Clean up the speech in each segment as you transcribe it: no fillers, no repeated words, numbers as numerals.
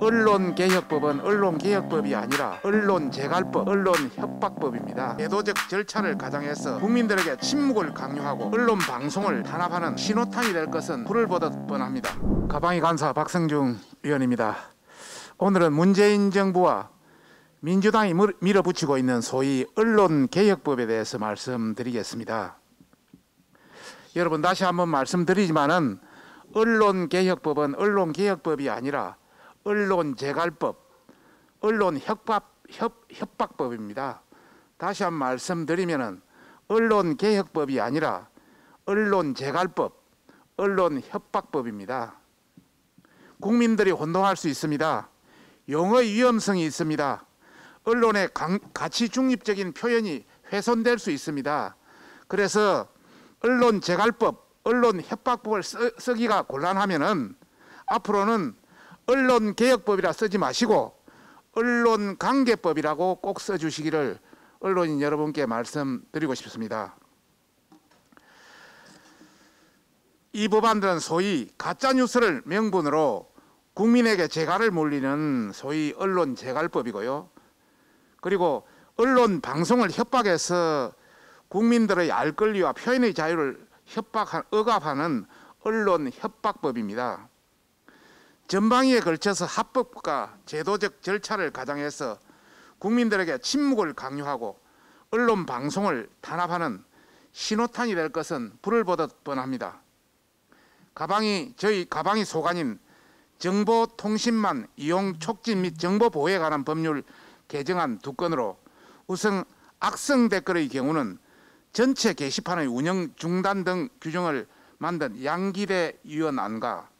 언론개혁법은 언론개혁법이 아니라 언론재갈법, 언론협박법입니다. 제도적 절차를 가장해서 국민들에게 침묵을 강요하고 언론방송을 탄압하는 신호탄이 될 것은 불을 보듯 뻔합니다. 가방위 간사 박성중 의원입니다. 오늘은 문재인 정부와 민주당이 밀어붙이고 있는 소위 언론개혁법에 대해서 말씀드리겠습니다. 여러분, 다시 한번 말씀드리지만은 언론개혁법은 언론개혁법이 아니라 언론재갈법, 언론협박법입니다. 다시 한번 말씀드리면은 언론개혁법이 아니라 언론재갈법, 언론협박법입니다. 국민들이 혼동할 수 있습니다. 용어의 위험성이 있습니다. 언론의 가치 중립적인 표현이 훼손될 수 있습니다. 그래서 언론재갈법, 언론협박법을 쓰기가 곤란하면은 앞으로는 언론개혁법이라 쓰지 마시고 언론관계법이라고 꼭 써주시기를 언론인 여러분께 말씀드리고 싶습니다. 이 법안들은 소위 가짜뉴스를 명분으로 국민에게 재갈을 물리는 소위 언론재갈법이고요. 그리고 언론 방송을 협박해서 국민들의 알 권리와 표현의 자유를 억압하는 언론협박법입니다. 전방위에 걸쳐서 합법과 제도적 절차를 가장해서 국민들에게 침묵을 강요하고 언론 방송을 탄압하는 신호탄이 될 것은 불을 보듯 뻔합니다. 저희 가방위 소관인 정보통신망 이용 촉진 및 정보 보호에 관한 법률 개정안 2건으로 우선 악성 댓글의 경우는 전체 게시판의 운영 중단 등 규정을 만든 양기대 위원안과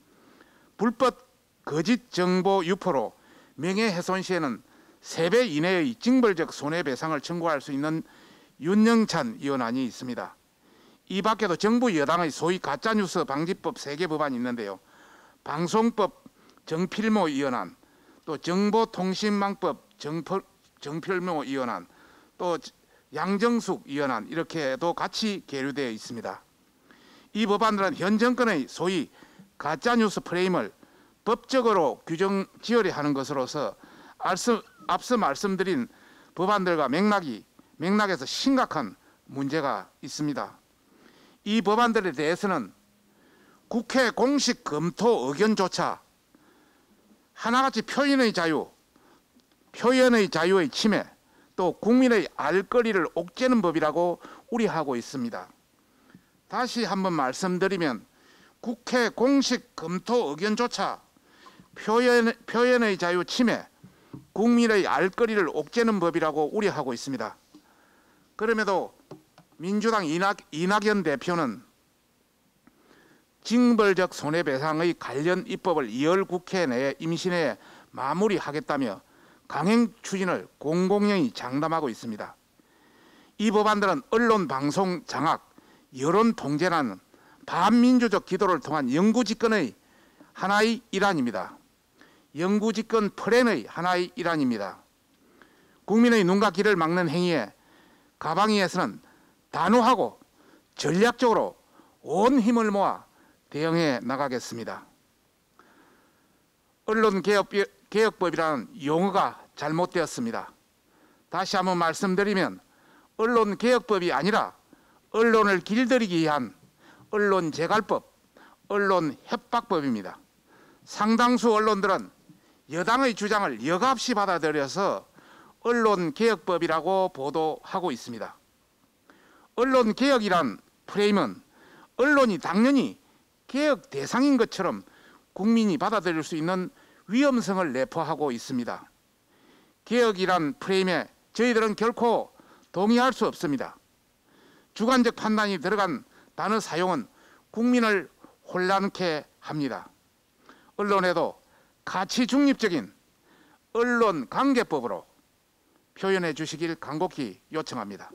불법 거짓 정보 유포로 명예훼손 시에는 3배 이내의 징벌적 손해배상을 청구할 수 있는 윤영찬 위원안이 있습니다. 이 밖에도 정부 여당의 소위 가짜뉴스 방지법 3개 법안이 있는데요. 방송법 정필모 위원안, 또 정보통신망법 정필모 위원안, 또 양정숙 위원안, 이렇게도 같이 계류되어 있습니다. 이 법안들은 현 정권의 소위 가짜뉴스 프레임을 법적으로 규정 지어려하는 것으로서 앞서 말씀드린 법안들과 맥락에서 심각한 문제가 있습니다. 이 법안들에 대해서는 국회 공식 검토 의견조차 하나같이 표현의 자유의 침해, 또 국민의 알 권리를 옥죄는 법이라고 우려하고 있습니다. 다시 한번 말씀드리면 국회 공식 검토 의견조차 표현의 자유 침해, 국민의 알 권리를 옥죄는 법이라고 우려하고 있습니다. 그럼에도 민주당 이낙연 대표는 징벌적 손해배상의 관련 입법을 2월 국회 내 임시내에 마무리하겠다며 강행 추진을 공공연히 장담하고 있습니다. 이 법안들은 언론 방송 장악, 여론 통제라는 반민주적 기도를 통한 영구집권의 하나의 일환입니다. 영구집권 플랜의 하나의 일환입니다. 국민의 눈과 귀를 막는 행위에 가방위에서는 단호하고 전략적으로 온 힘을 모아 대응해 나가겠습니다. 언론개혁법이라는 용어가 잘못되었습니다. 다시 한번 말씀드리면 언론개혁법이 아니라 언론을 길들이기 위한 언론재갈법, 언론협박법입니다. 상당수 언론들은 여당의 주장을 여과없이 받아들여서 언론개혁법이라고 보도하고 있습니다. 언론개혁이란 프레임은 언론이 당연히 개혁 대상인 것처럼 국민이 받아들일 수 있는 위험성을 내포하고 있습니다. 개혁이란 프레임에 저희들은 결코 동의할 수 없습니다. 주관적 판단이 들어간 단어 사용은 국민을 혼란케 합니다. 언론에도 가치 중립적인 언론관계법으로 표현해 주시길 간곡히 요청합니다.